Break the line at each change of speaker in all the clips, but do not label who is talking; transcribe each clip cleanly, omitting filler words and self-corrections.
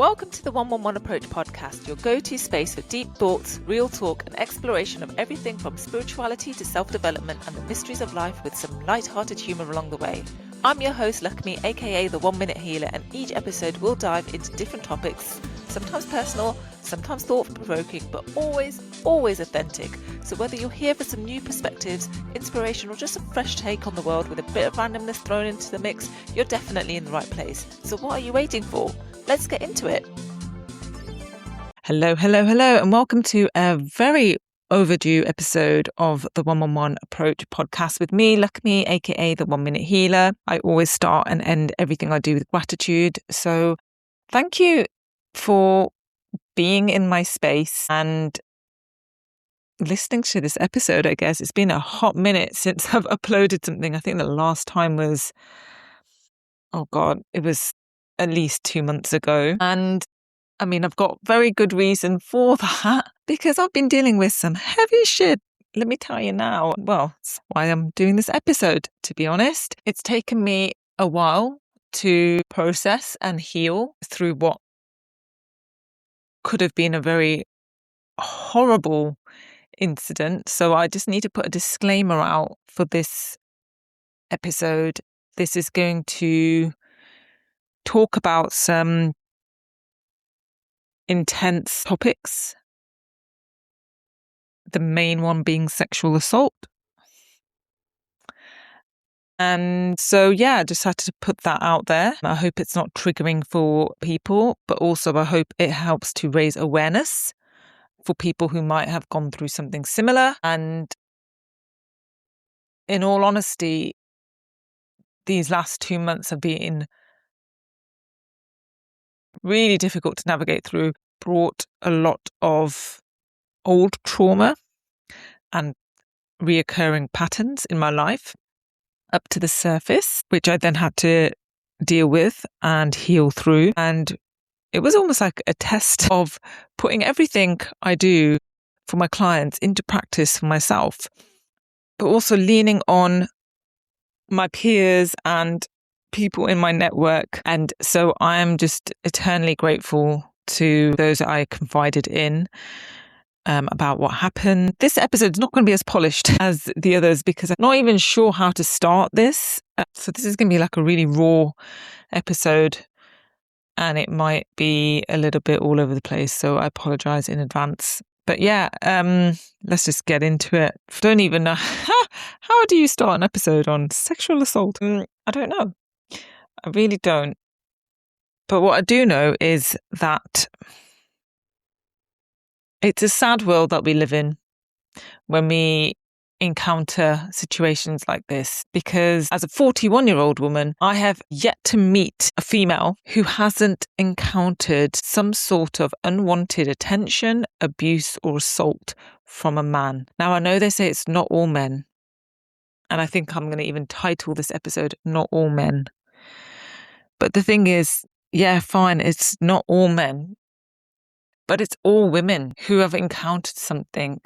Welcome to the 111 Approach podcast, your go-to space for deep thoughts, real talk, and exploration of everything from spirituality to self-development and the mysteries of life with some light-hearted humour along the way. I'm your host, Lakshmi, aka the 1 Minute Healer, and each episode will dive into different topics, sometimes personal, sometimes thought-provoking, but always authentic. So whether you're here for some new perspectives, inspiration, or just a fresh take on the world with a bit of randomness thrown into the mix, you're definitely in the right place. So what are you waiting for? Let's get into it. Hello, and welcome to a very overdue episode of the 111 Approach podcast with me, Lakshmi, aka the 1 Minute Healer. I always start and end everything I do with gratitude. So thank you for being in my space and listening to this episode. I guess it's been a hot minute since I've uploaded something. I think the last time was, it was at least 2 months ago. And I mean, I've got very good reason for that because I've been dealing with some heavy shit. Let me tell you now. Well, that's why I'm doing this episode, to be honest. It's taken me a while to process and heal through what could have been a very horrible incident. So I just need to put a disclaimer out for this episode. This is going to talk about some intense topics, the main one being sexual assault. And so, I just had to put that out there. I hope it's not triggering for people, but also I hope it helps to raise awareness for people who might have gone through something similar. And in all honesty, these last 2 months have been really difficult to navigate through, brought a lot of old trauma and reoccurring patterns in my life up to the surface, which I then had to deal with and heal through. And it was almost like a test of putting everything I do for my clients into practice for myself, but also leaning on my peers and people in my network. And so I am just eternally grateful to those that I confided in about what happened. This episode is not going to be as polished as the others because I'm not even sure how to start this. So this is going to be like a really raw episode and it might be a little bit all over the place. So I apologize in advance. But let's just get into it. I don't even know. How do you start an episode on sexual assault? I don't know. I really don't. But what I do know is that it's a sad world that we live in when we encounter situations like this, because as a 41-year-old woman, I have yet to meet a female who hasn't encountered some sort of unwanted attention, abuse, or assault from a man. Now, I know they say it's not all men, and I think I'm going to even title this episode, Not All Men. But the thing is, fine, it's not all men, but it's all women who have encountered something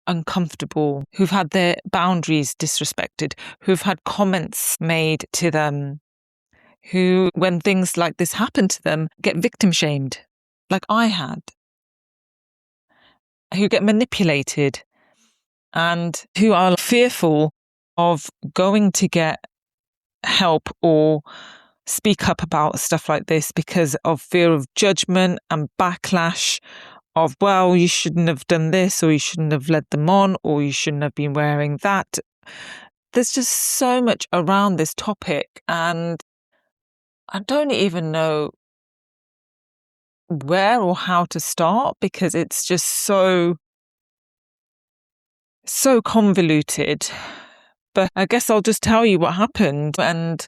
uncomfortable, who've had their boundaries disrespected, who've had comments made to them, who, when things like this happen to them, get victim shamed, like I had, who get manipulated, and who are fearful of going to get help or speak up about stuff like this because of fear of judgment and backlash of, well, you shouldn't have done this, or you shouldn't have led them on, or you shouldn't have been wearing that. There's just so much around this topic, and I don't even know where or how to start because it's just so convoluted. But I guess I'll just tell you what happened and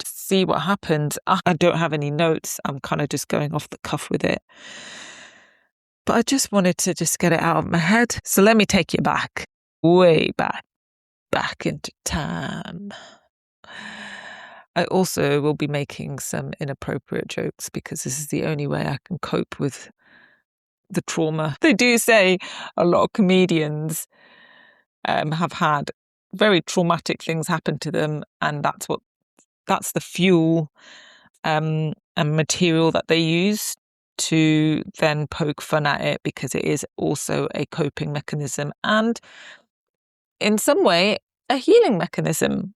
see what happens. I don't have any notes. I'm kind of just going off the cuff with it. But I just wanted to just get it out of my head. So let me take you back, way back into time. I also will be making some inappropriate jokes because this is the only way I can cope with the trauma. They do say a lot of comedians have had very traumatic things happen to them, and that's the fuel and material that they use to then poke fun at it, because it is also a coping mechanism and in some way a healing mechanism.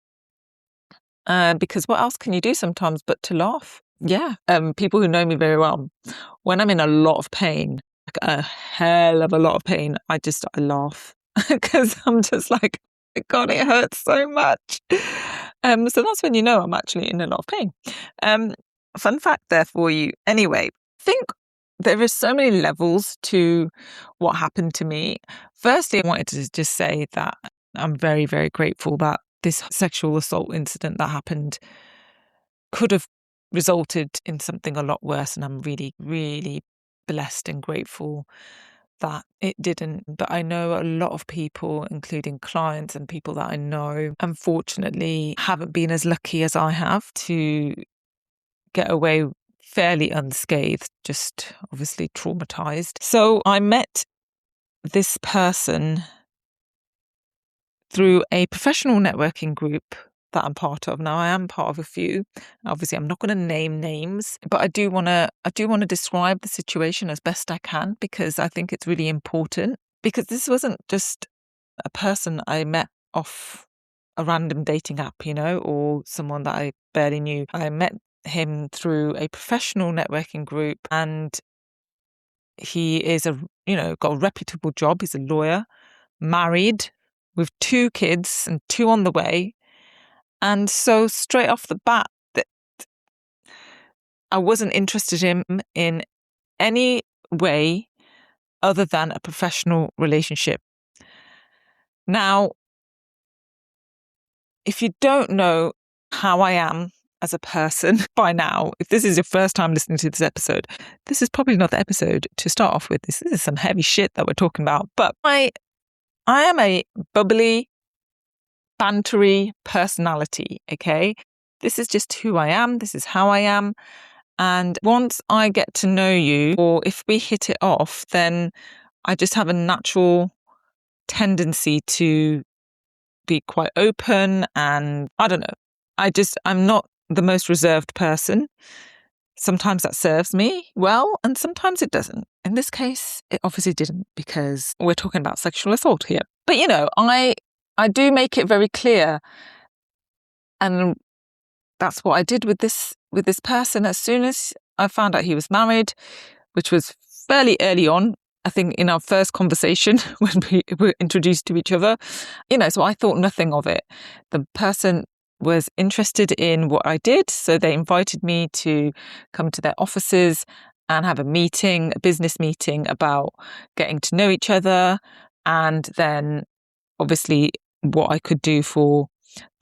Because what else can you do sometimes but to laugh? Yeah. People who know me very well, when I'm in a lot of pain, like a hell of a lot of pain, I laugh because I'm just like, God, it hurts so much. So that's when you know I'm actually in a lot of pain. Fun fact there for you. Anyway, I think there are so many levels to what happened to me. Firstly, I wanted to just say that I'm very, very grateful that this sexual assault incident that happened could have resulted in something a lot worse. And I'm really, really blessed and grateful that it didn't. But I know a lot of people, including clients and people that I know, unfortunately haven't been as lucky as I have to get away fairly unscathed, just obviously traumatized. So I met this person through a professional networking group that I'm part of. Now I am part of a few. Obviously I'm not going to name names, but I do want to describe the situation as best I can, because I think it's really important, because this wasn't just a person I met off a random dating app, or someone that I barely knew. I met him through a professional networking group, and he is got a reputable job. He's a lawyer, married, with 2 kids and 2 on the way. And so straight off the bat, that I wasn't interested in any way other than a professional relationship. Now, if you don't know how I am as a person by now, if this is your first time listening to this episode, this is probably not the episode to start off with. This is some heavy shit that we're talking about. But I am a bubbly, bantery personality, okay? This is just who I am. This is how I am. And once I get to know you, or if we hit it off, then I just have a natural tendency to be quite open. And I don't know, I'm not the most reserved person. Sometimes that serves me well, and sometimes it doesn't. In this case, it obviously didn't, because we're talking about sexual assault here. But I do make it very clear, and that's what I did with this person. As soon as I found out he was married, which was fairly early on, I think in our first conversation when we were introduced to each other, so I thought nothing of it. The person was interested in what I did, so they invited me to come to their offices and have a business meeting about getting to know each other, and then obviously what I could do for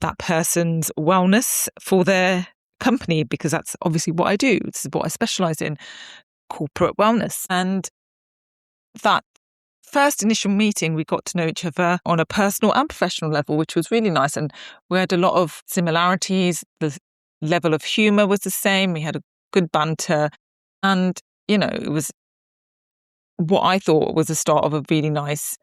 that person's wellness for their company, because that's obviously what I do. This is what I specialize in, corporate wellness. And that first initial meeting, we got to know each other on a personal and professional level, which was really nice. And we had a lot of similarities. The level of humor was the same. We had a good banter. And, it was what I thought was the start of a really nice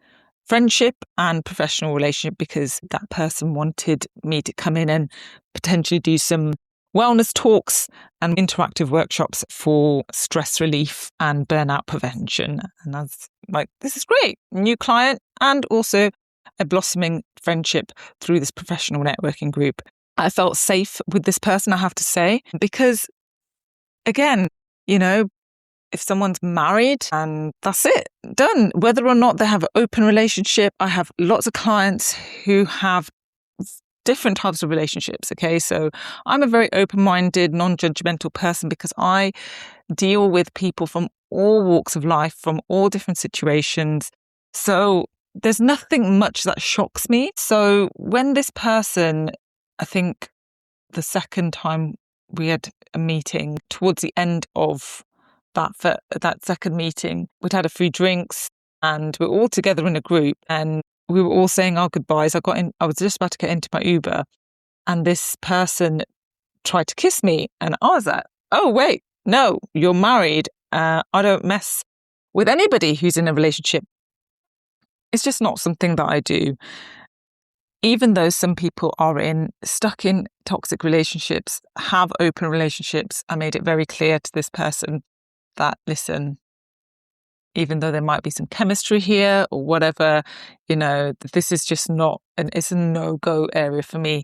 friendship and professional relationship, because that person wanted me to come in and potentially do some wellness talks and interactive workshops for stress relief and burnout prevention. And I was like, this is great. New client, and also a blossoming friendship through this professional networking group. I felt safe with this person, I have to say, because again, if someone's married and that's it, done. Whether or not they have an open relationship, I have lots of clients who have different types of relationships, okay? So I'm a very open-minded, non-judgmental person, because I deal with people from all walks of life, from all different situations. So there's nothing much that shocks me. So when this person, I think the second time we had a meeting, towards the end of that second meeting, we'd had a few drinks and we were all together in a group, and we were all saying our goodbyes. I was just about to get into my Uber, and this person tried to kiss me, and I was like, oh wait, no, you're married. I don't mess with anybody who's in a relationship. It's just not something that I do. even though some people are stuck in toxic relationships, have open relationships, I made it very clear to this person that, listen, even though there might be some chemistry here or whatever, this is just not, it's a no-go area for me.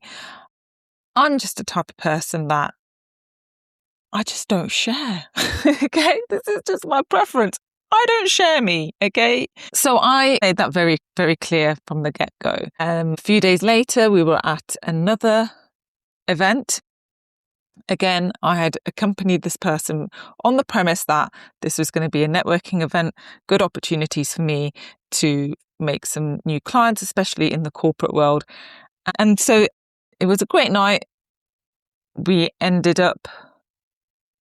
I'm just the type of person that I just don't share. Okay, this is just my preference. I don't share me, okay? So I made that very, very clear from the get-go. A few days later, we were at another event. Again, I had accompanied this person on the premise that this was going to be a networking event, good opportunities for me to make some new clients, especially in the corporate world. And so it was a great night. We ended up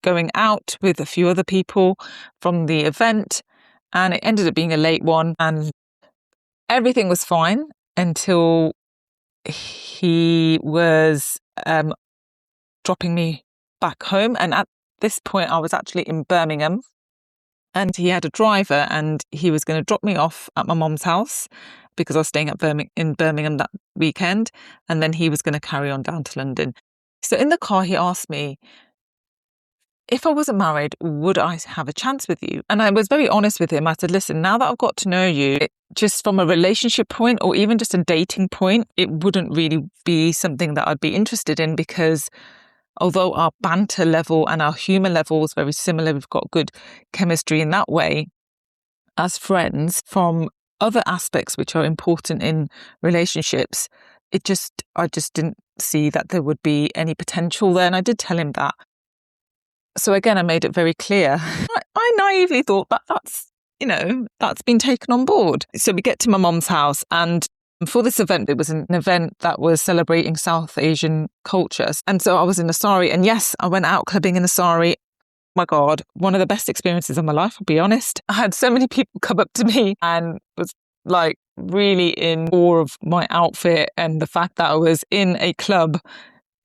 going out with a few other people from the event, and it ended up being a late one, and everything was fine until he was dropping me back home. And at this point I was actually in Birmingham, and he had a driver, and he was going to drop me off at my mum's house because I was staying in Birmingham that weekend, and then he was going to carry on down to London. So in the car he asked me, if I wasn't married, would I have a chance with you? And I was very honest with him. I said, listen, now that I've got to know you, just from a relationship point or even just a dating point, it wouldn't really be something that I'd be interested in, because although our banter level and our humour level is very similar, we've got good chemistry in that way as friends, from other aspects which are important in relationships, I just didn't see that there would be any potential there. And I did tell him that. So again, I made it very clear. I naively thought that that's been taken on board. So we get to my mum's house, and for this event, it was an event that was celebrating South Asian cultures. And so I was in a sari, and yes, I went out clubbing in a sari. My God, one of the best experiences of my life, I'll be honest. I had so many people come up to me and was like really in awe of my outfit and the fact that I was in a club.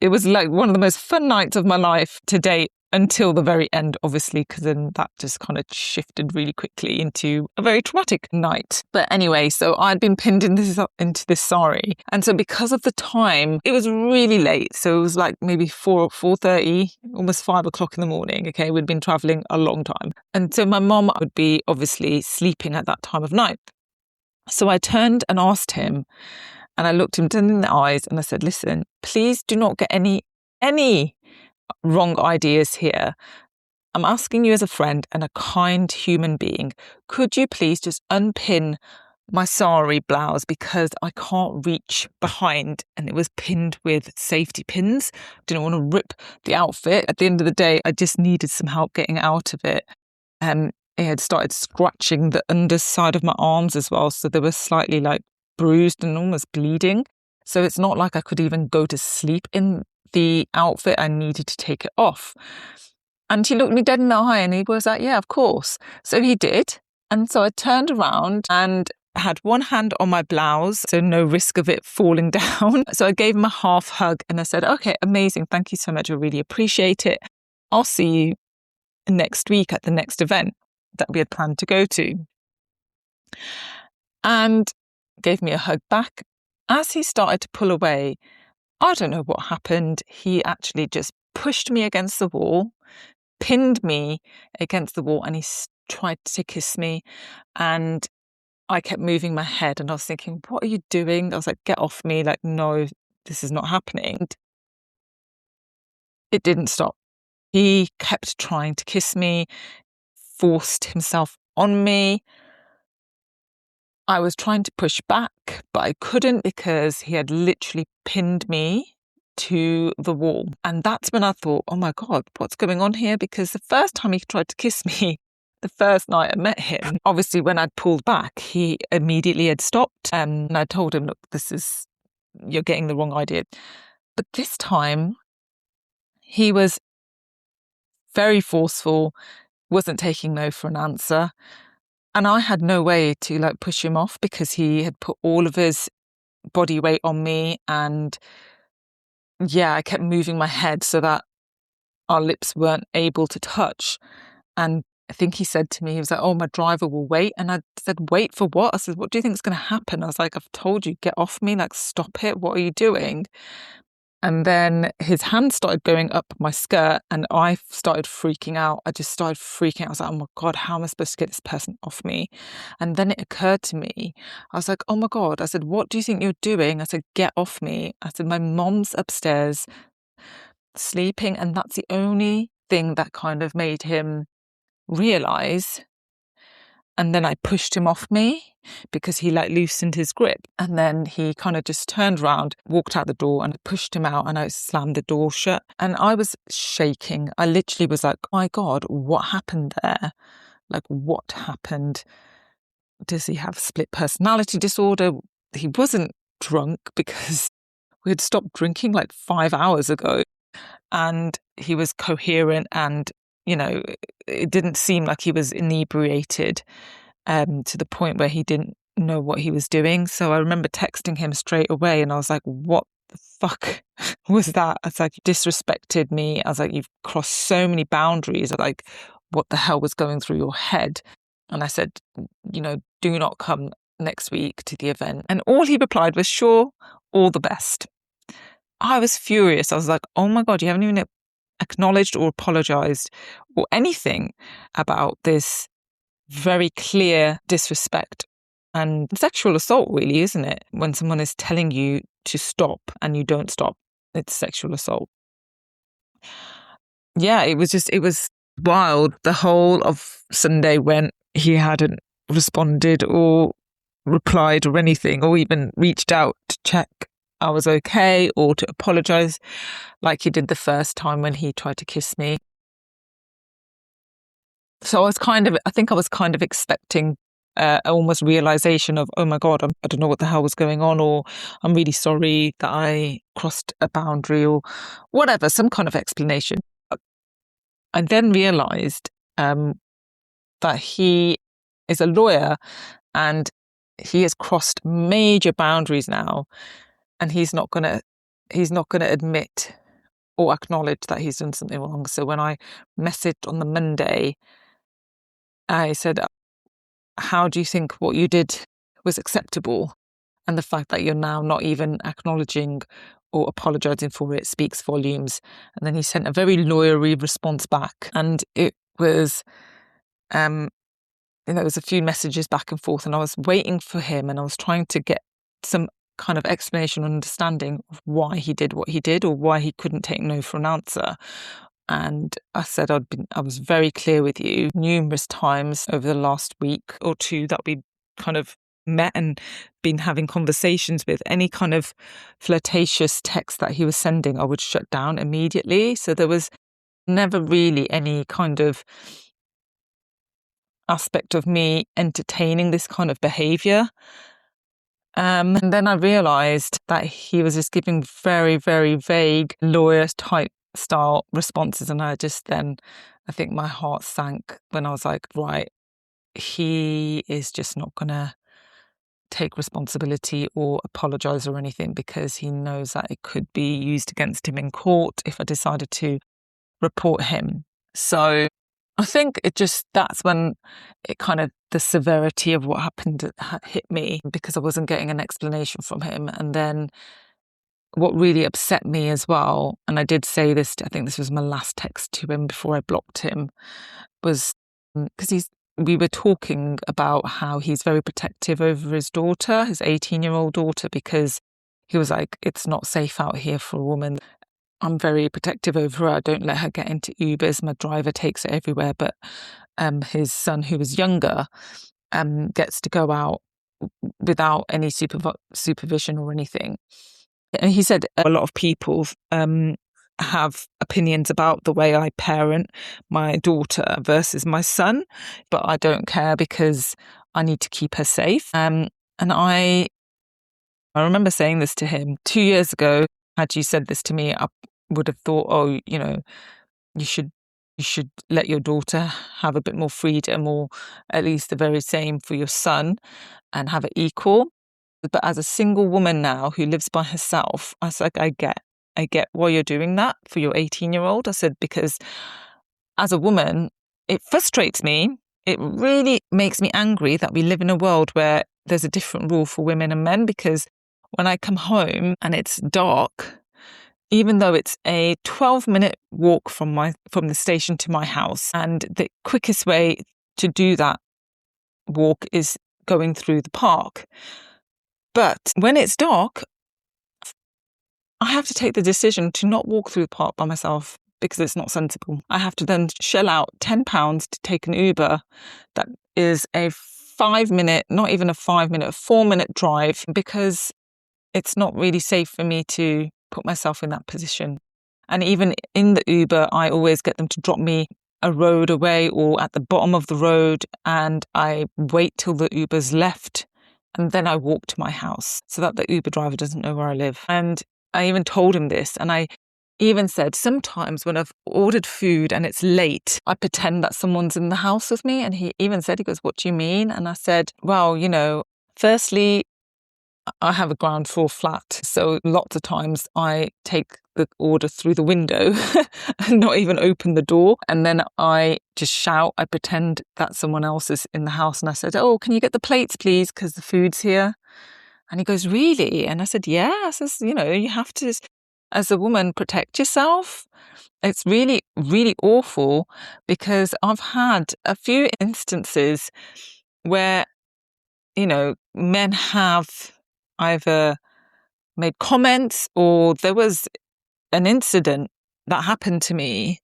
It was like one of the most fun nights of my life to date, until the very end, obviously, because then that just kind of shifted really quickly into a very traumatic night. But anyway, so I'd been pinned into this sari. And so because of the time, it was really late. So it was like maybe 4:30, almost 5 o'clock in the morning. Okay, we'd been traveling a long time. And so my mom would be obviously sleeping at that time of night. So I turned and asked him, and I looked him in the eyes and I said, listen, please do not get any wrong ideas here. I'm asking you as a friend and a kind human being, could you please just unpin my sari blouse, because I can't reach behind and it was pinned with safety pins. Didn't want to rip the outfit. At the end of the day, I just needed some help getting out of it. It had started scratching the underside of my arms as well, so they were slightly like bruised and almost bleeding. So it's not like I could even go to sleep in the outfit. I needed to take it off. And he looked me dead in the eye and he was like, yeah, of course. So he did. And so I turned around and had one hand on my blouse, so no risk of it falling down. So I gave him a half hug and I said, okay, amazing. Thank you so much. I really appreciate it. I'll see you next week at the next event that we had planned to go to. And gave me a hug back. As he started to pull away, I don't know what happened. He actually just pushed me against the wall, pinned me against the wall, and he tried to kiss me. And I kept moving my head and I was thinking, what are you doing? I was like, get off me. Like, no, this is not happening. It didn't stop. He kept trying to kiss me, forced himself on me. I was trying to push back, but I couldn't because he had literally pinned me to the wall. And that's when I thought, oh my God, what's going on here? Because the first time he tried to kiss me, the first night I met him, obviously when I'd pulled back, he immediately had stopped. And I told him, look, you're getting the wrong idea. But this time he was very forceful, wasn't taking no for an answer. And I had no way to push him off because he had put all of his body weight on me. And yeah, I kept moving my head so that our lips weren't able to touch. And I think he said to me, he was like, oh, my driver will wait. And I said, wait for what? I said, what do you think is going to happen? I was like, I've told you, get off me, like, stop it. What are you doing? And then his hand started going up my skirt and I started freaking out. I just started freaking out. I was like, oh my God, how am I supposed to get this person off me? And then it occurred to me, I was like, oh my God. I said, what do you think you're doing? I said, get off me. I said, my mom's upstairs sleeping. And that's the only thing that kind of made him realize. And then I pushed him off me because he like loosened his grip. And then he kind of just turned around, walked out the door and I pushed him out and I slammed the door shut. And I was shaking. I literally was like, oh my God, what happened there? Like, what happened? Does he have split personality disorder? He wasn't drunk because we had stopped drinking like 5 hours ago. And he was coherent and, it didn't seem like he was inebriated to the point where he didn't know what he was doing. So I remember texting him straight away and I was like, what the fuck was that? I was like, you disrespected me. I was like, you've crossed so many boundaries. Like, what the hell was going through your head? And I said, do not come next week to the event. And all he replied was, sure, all the best. I was furious. I was like, oh my God, you haven't even acknowledged or apologized or anything about this very clear disrespect and sexual assault, really, isn't it? When someone is telling you to stop and you don't stop, it's sexual assault. Yeah, it was wild. The whole of Sunday went, he hadn't responded or replied or anything, or even reached out to check I was okay or to apologize like he did the first time when he tried to kiss me. So I think I was kind of expecting almost realization of, oh my God, I don't know what the hell was going on, or I'm really sorry that I crossed a boundary or whatever, some kind of explanation. I then realized that he is a lawyer and he has crossed major boundaries now. And he's not gonna admit or acknowledge that he's done something wrong. So when I messaged on the Monday, I said, how do you think what you did was acceptable? And the fact that you're now not even acknowledging or apologising for it speaks volumes. And then he sent a very lawyery response back. And it was, there was a few messages back and forth and I was waiting for him and I was trying to get some kind of explanation and understanding of why he did what he did or why he couldn't take no for an answer. And I said I was very clear with you numerous times over the last week or two that we kind of met and been having conversations with. Any kind of flirtatious text that he was sending, I would shut down immediately. So there was never really any kind of aspect of me entertaining this kind of behaviour. And then I realised that he was just giving very, very vague lawyer type style responses. And I think my heart sank when I was like, right, he is just not going to take responsibility or apologise or anything because he knows that it could be used against him in court if I decided to report him. So I think that's when it kind of, the severity of what happened hit me because I wasn't getting an explanation from him. And then what really upset me as well, and I did say this, I think this was my last text to him before I blocked him, was because we were talking about how he's very protective over his daughter, his 18-year-old daughter, because he was like, it's not safe out here for a woman. I'm very protective over her. I don't let her get into Ubers. My driver takes her everywhere. But his son, who was younger, gets to go out without any supervision or anything. And he said a lot of people have opinions about the way I parent my daughter versus my son, but I don't care because I need to keep her safe. And I remember saying this to him 2 years ago. Had you said this to me, I would have thought, oh, you should let your daughter have a bit more freedom, or at least the very same for your son, and have it equal. But as a single woman now who lives by herself, I was like, I get why you're doing that for your 18-year-old. I said, because as a woman, it frustrates me. It really makes me angry that we live in a world where there's a different rule for women and men, because when I come home and it's dark, even though it's a 12-minute walk from the station to my house, and the quickest way to do that walk is going through the park. But when it's dark, I have to take the decision to not walk through the park by myself because it's not sensible. I have to then shell out £10 to take an Uber that is a 5-minute, not even a 5-minute, a 4-minute drive, because it's not really safe for me to put myself in that position. And even in the Uber, I always get them to drop me a road away or at the bottom of the road, and I wait till the Uber's left and then I walk to my house so that the Uber driver doesn't know where I live. And I even told him this, and I even said sometimes when I've ordered food and it's late, I pretend that someone's in the house with me. And he even said, he goes, "What do you mean?" And I said, well, firstly, I have a ground floor flat, so lots of times I take the order through the window and not even open the door. And then I just shout, I pretend that someone else is in the house. And I said, "Oh, can you get the plates, please? Because the food's here." And he goes, "Really?" And I said, "Yeah." I says, you have to, as a woman, protect yourself. It's really, really awful, because I've had a few instances where, men have either made comments, or there was an incident that happened to me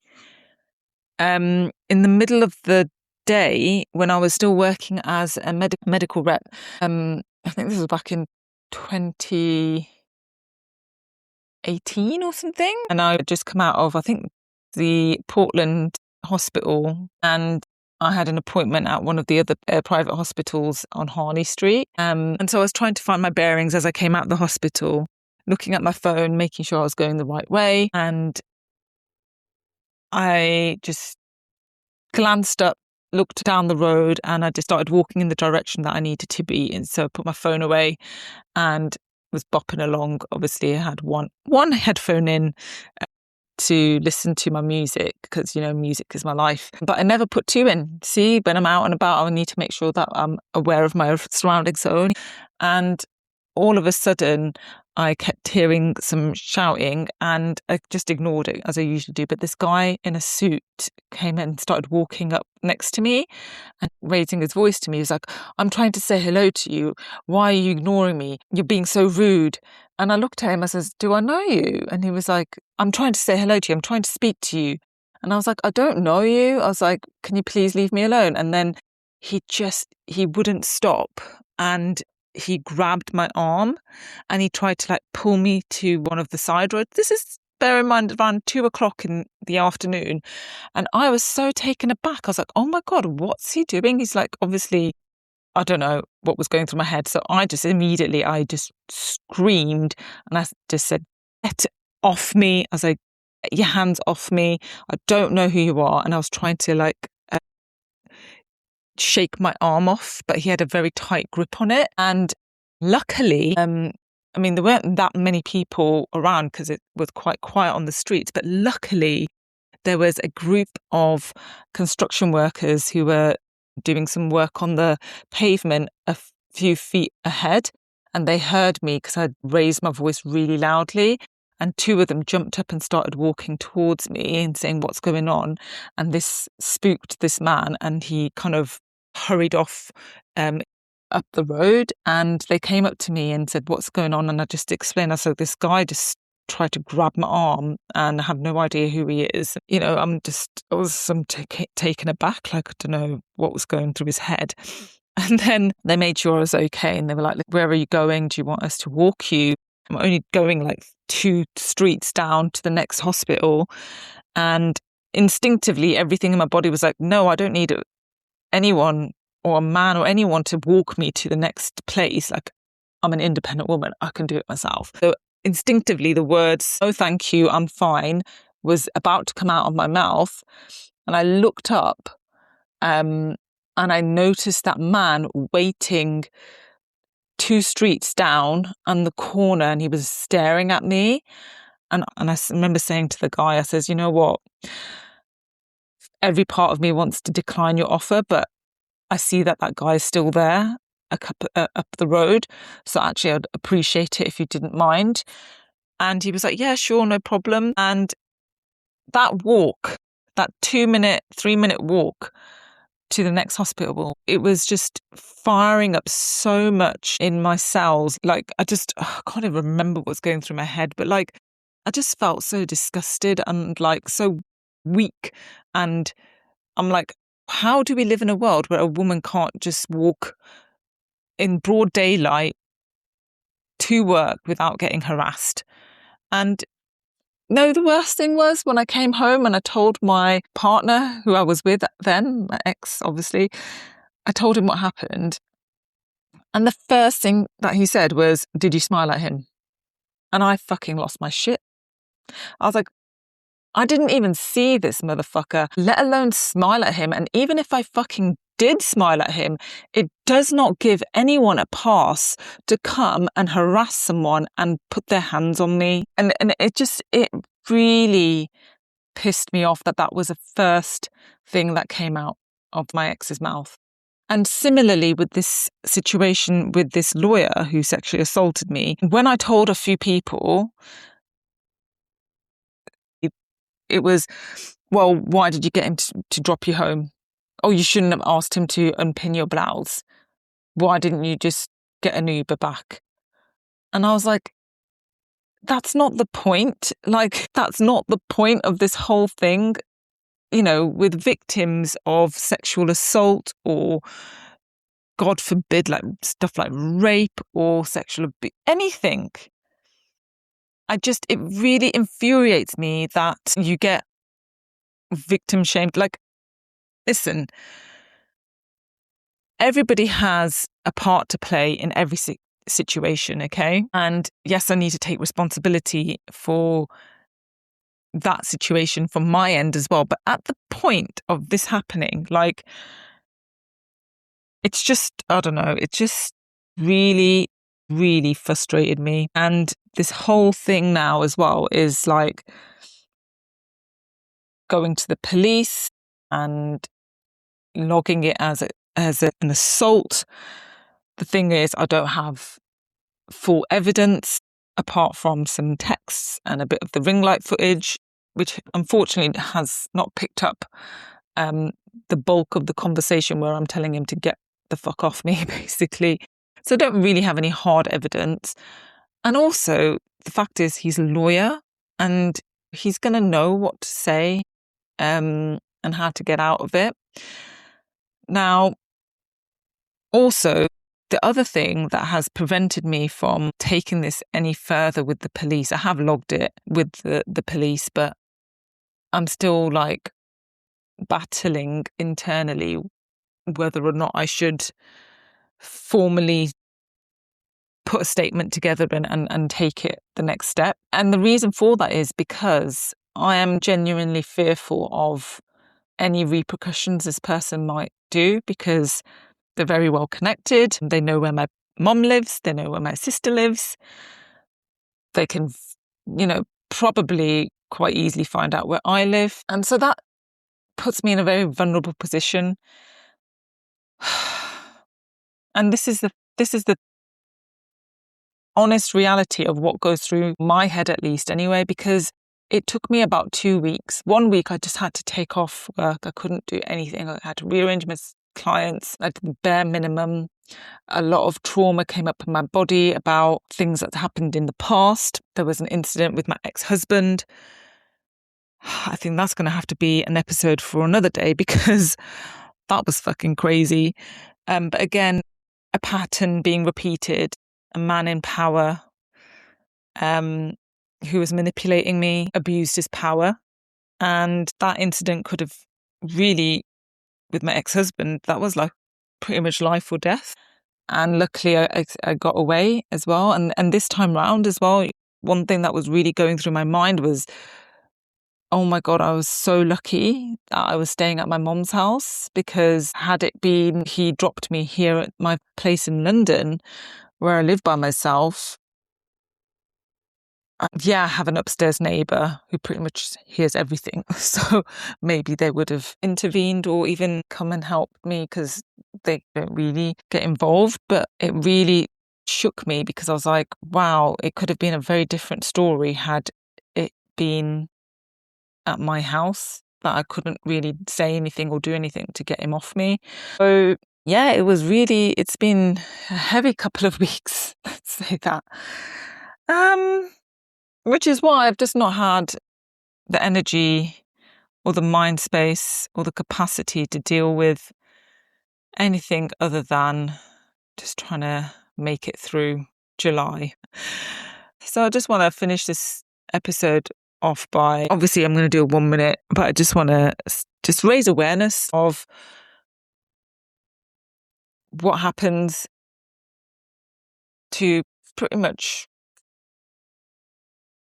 in the middle of the day when I was still working as a medical rep. I think this was back in 2018 or something. And I had just come out of, I think, the Portland hospital, and I had an appointment at one of the other private hospitals on Harley Street. And so I was trying to find my bearings as I came out of the hospital, looking at my phone, making sure I was going the right way. And I just glanced up, looked down the road, and I just started walking in the direction that I needed to be. And so I put my phone away and was bopping along. Obviously, I had one headphone in to listen to my music, because music is my life, but I never put two in. See, when I'm out and about, I need to make sure that I'm aware of my surroundings only. And all of a sudden I kept hearing some shouting, and I just ignored it as I usually do. But this guy in a suit came in and started walking up next to me and raising his voice to me. He was like, "I'm trying to say hello to you. Why are you ignoring me? You're being so rude." And I looked at him, I says, "Do I know you?" And he was like, "I'm trying to say hello to you. I'm trying to speak to you." And I was like, "I don't know you." I was like, "Can you please leave me alone?" And then he wouldn't stop. And he grabbed my arm and he tried to pull me to one of the side roads. This is, bear in mind, around 2:00 in the afternoon. And I was so taken aback. I was like, "Oh my God, what's he doing?" He's like, obviously, I don't know what was going through my head. So I just screamed, and I just said, "Get off me." I was like, "Get your hands off me. I don't know who you are." And I was trying to shake my arm off, but he had a very tight grip on it. And luckily, there weren't that many people around because it was quite quiet on the streets, but luckily there was a group of construction workers who were doing some work on the pavement a few feet ahead, and they heard me because I'd raised my voice really loudly. And two of them jumped up and started walking towards me and saying, "What's going on?" And this spooked this man, and he kind of hurried off up the road. And they came up to me and said, "What's going on?" And I just explained. I said, "This guy just tried to grab my arm, and I have no idea who he is." I was taken aback, like I don't know what was going through his head. And then they made sure I was okay, and they were like, "Where are you going? Do you want us to walk you?" I'm only going 2 streets down to the next hospital. And instinctively, everything in my body was like, "No, I don't need anyone or a man or anyone to walk me to the next place. I'm an independent woman. I can do it myself." So instinctively, the words, "Oh, thank you, I'm fine," was about to come out of my mouth. And I looked up and I noticed that man waiting 2 streets down on the corner, and he was staring at me. And I remember saying to the guy, I says, "You know what? every part of me wants to decline your offer, but I see that guy is still there up the road. So actually, I'd appreciate it if you didn't mind. And he was like, yeah, sure, no problem. And that walk, that 2-minute, 3-minute walk to the next hospital, it was just firing up so much in my cells. Like, I can't even remember what's going through my head, but like, I just felt so disgusted and like so weak. And I'm like, how do we live in a world where a woman can't just walk in broad daylight to work without getting harassed? And no, the worst thing was when I came home and I told my partner, who I was with then, my ex, obviously, I told him what happened. And the first thing that he said was, did you smile at him? And I fucking lost my shit. I was like, I didn't even see this motherfucker, let alone smile at him. And even if I fucking did smile at him, it does not give anyone a pass to come and harass someone and put their hands on me. And it really pissed me off that was the first thing that came out of my ex's mouth. And similarly with this situation with this lawyer who sexually assaulted me, when I told a few people, it was, well, why did you get him to drop you home? Oh, you shouldn't have asked him to unpin your blouse. Why didn't you just get an Uber back? And I was like, that's not the point. Like, that's not the point of this whole thing. You know, with victims of sexual assault or, God forbid, like stuff like rape or sexual abuse, anything. It really infuriates me that you get victim shamed. Like, listen, everybody has a part to play in every situation, okay? And yes, I need to take responsibility for that situation from my end as well. But at the point of this happening, like, it's just, I don't know, it just really, really frustrated me. And this whole thing now as well is like going to the police and logging it as an assault. The thing is, I don't have full evidence apart from some texts and a bit of the ring light footage, which unfortunately has not picked up the bulk of the conversation where I'm telling him to get the fuck off me, basically. So I don't really have any hard evidence. And also, the fact is, he's a lawyer and he's going to know what to say and how to get out of it. Now, also, the other thing that has prevented me from taking this any further with the police, I have logged it with the police, but I'm still like battling internally whether or not I should formally put a statement together and take it the next step. And the reason for that is because I am genuinely fearful of any repercussions this person might do, because they're very well connected. They know where my mom lives. They know where my sister lives. They can, probably quite easily find out where I live. And so that puts me in a very vulnerable position. And this is the honest reality of what goes through my head, at least anyway, because it took me about 2 weeks. 1 week I just had to take off work. I couldn't do anything. I had to rearrange my clients. I did the bare minimum. A lot of trauma came up in my body about things that happened in the past. There was an incident with my ex-husband. I think that's going to have to be an episode for another day because that was fucking crazy. But again, a pattern being repeated, a man in power who was manipulating me, abused his power. And that incident could have really, with my ex-husband, that was like pretty much life or death. And luckily I got away as well. And this time round as well, one thing that was really going through my mind was, oh my God, I was so lucky that I was staying at my mom's house, because had it been he dropped me here at my place in London where I live by myself, I have an upstairs neighbour who pretty much hears everything. So maybe they would have intervened or even come and helped me because they don't really get involved. But it really shook me because I was like, wow, it could have been a very different story had it been at my house, that I couldn't really say anything or do anything to get him off me. So yeah, it's been a heavy couple of weeks, let's say that. Which is why I've just not had the energy or the mind space or the capacity to deal with anything other than just trying to make it through July. So I just want to finish this episode off by, obviously I'm going to do a 1 minute, but I just want to just raise awareness of what happens to pretty much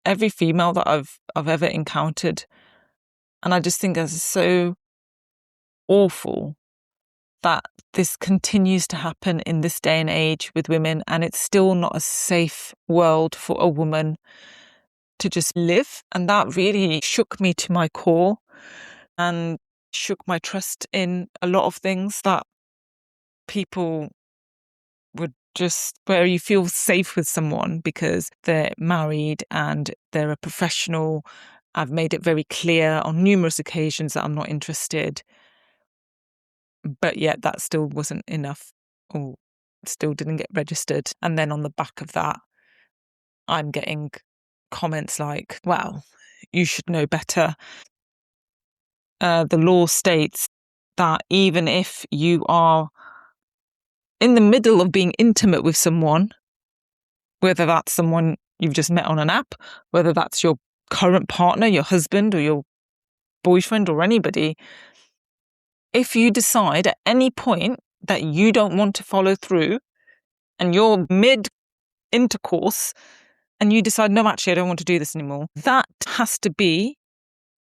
every female that I've ever encountered. And I just think that's so awful that this continues to happen in this day and age with women, and it's still not a safe world for a woman to just live. And that really shook me to my core and shook my trust in a lot of things that people would just, where you feel safe with someone because they're married and they're a professional. I've made it very clear on numerous occasions that I'm not interested. But yet that still wasn't enough, or still didn't get registered. And then on the back of that, I'm getting comments like, well, you should know better. The law states that even if you are in the middle of being intimate with someone, whether that's someone you've just met on an app, whether that's your current partner, your husband or your boyfriend or anybody, if you decide at any point that you don't want to follow through and you're mid intercourse and you decide, no, actually, I don't want to do this anymore, that has to be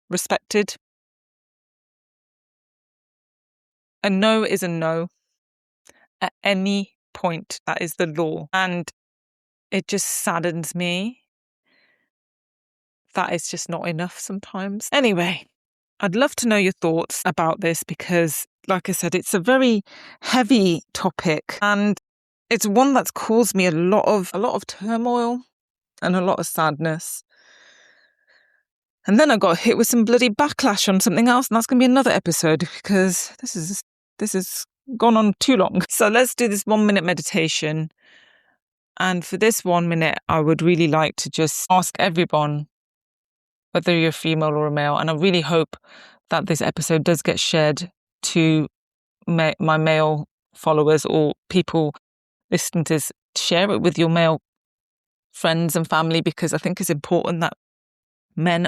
respected. A no is a no at any point. That is the law. And it just saddens me that it's just not enough sometimes. Anyway, I'd love to know your thoughts about this because, like I said, it's a very heavy topic and it's one that's caused me a lot of turmoil and a lot of sadness. And then I got hit with some bloody backlash on something else, and that's going to be another episode because this has gone on too long. So let's do this 1 minute meditation. And for this 1 minute, I would really like to just ask everyone, whether you're a female or a male, and I really hope that this episode does get shared to my male followers or people listening to this. Share it with your male friends and family because I think it's important that men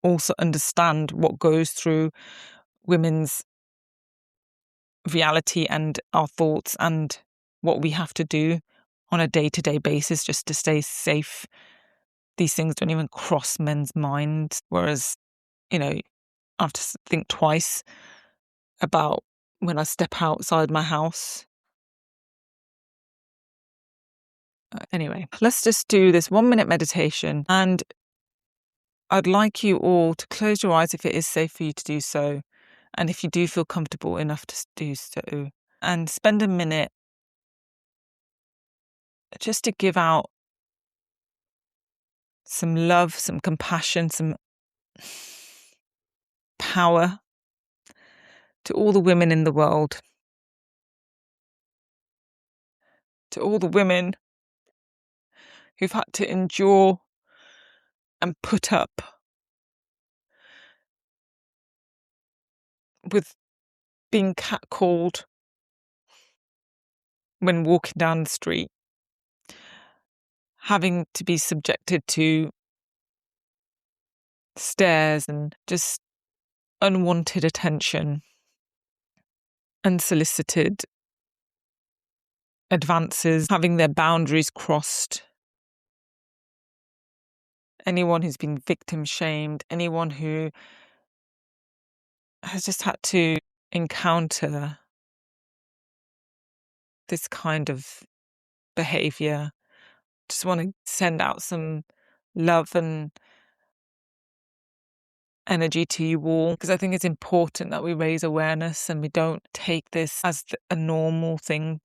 also understand what goes through women's reality and our thoughts and what we have to do on a day-to-day basis just to stay safe. These things don't even cross men's minds, whereas, I have to think twice about when I step outside my house. Anyway, let's just do this 1 minute meditation, and I'd like you all to close your eyes if it is safe for you to do so, and if you do feel comfortable enough to do so, and spend a minute just to give out some love, some compassion, some power to all the women in the world, to all the women who've had to endure and put up with being catcalled when walking down the street, having to be subjected to stares and just unwanted attention, unsolicited advances, having their boundaries crossed. Anyone who's been victim shamed, anyone who has just had to encounter this kind of behavior. Just want to send out some love and energy to you all, because I think it's important that we raise awareness and we don't take this as a normal thing.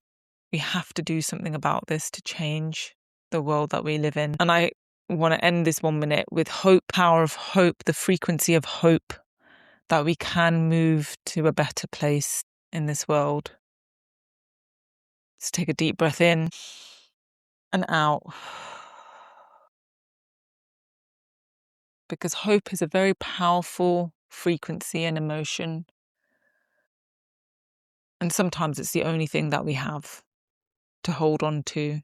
We have to do something about this to change the world that we live in. And I want to end this 1 minute with hope, power of hope, the frequency of hope, that we can move to a better place in this world. Just take a deep breath in and out. Because hope is a very powerful frequency and emotion. And sometimes it's the only thing that we have to hold on to.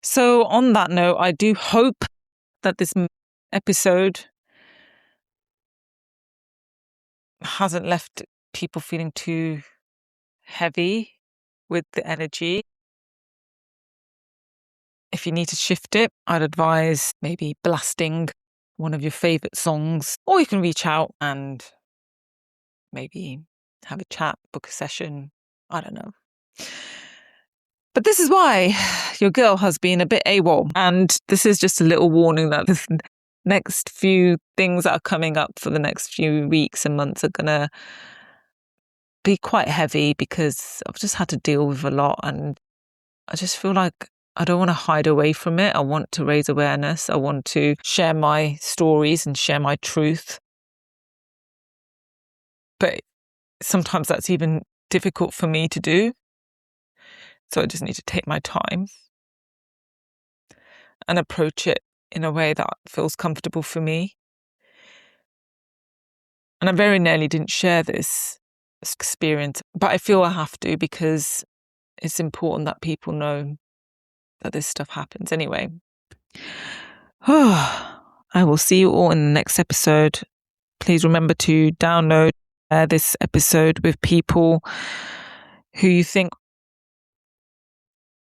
So on that note, I do hope that this episode hasn't left people feeling too heavy with the energy. If you need to shift it, I'd advise maybe blasting one of your favourite songs, or you can reach out and maybe have a chat, book a session. I don't know. But this is why your girl has been a bit AWOL. And this is just a little warning that the next few things that are coming up for the next few weeks and months are going to be quite heavy, because I've just had to deal with a lot. And I just feel like I don't want to hide away from it. I want to raise awareness. I want to share my stories and share my truth. But sometimes that's even difficult for me to do. So I just need to take my time and approach it in a way that feels comfortable for me. And I very nearly didn't share this experience, but I feel I have to, because it's important that people know that this stuff happens anyway. I will see you all in the next episode. Please remember to download this episode with people who you think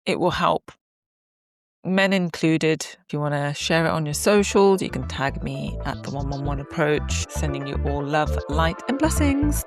it will help, men included. If you want to share it on your socials, you can tag me at the 111 approach. Sending you all love, light and blessings.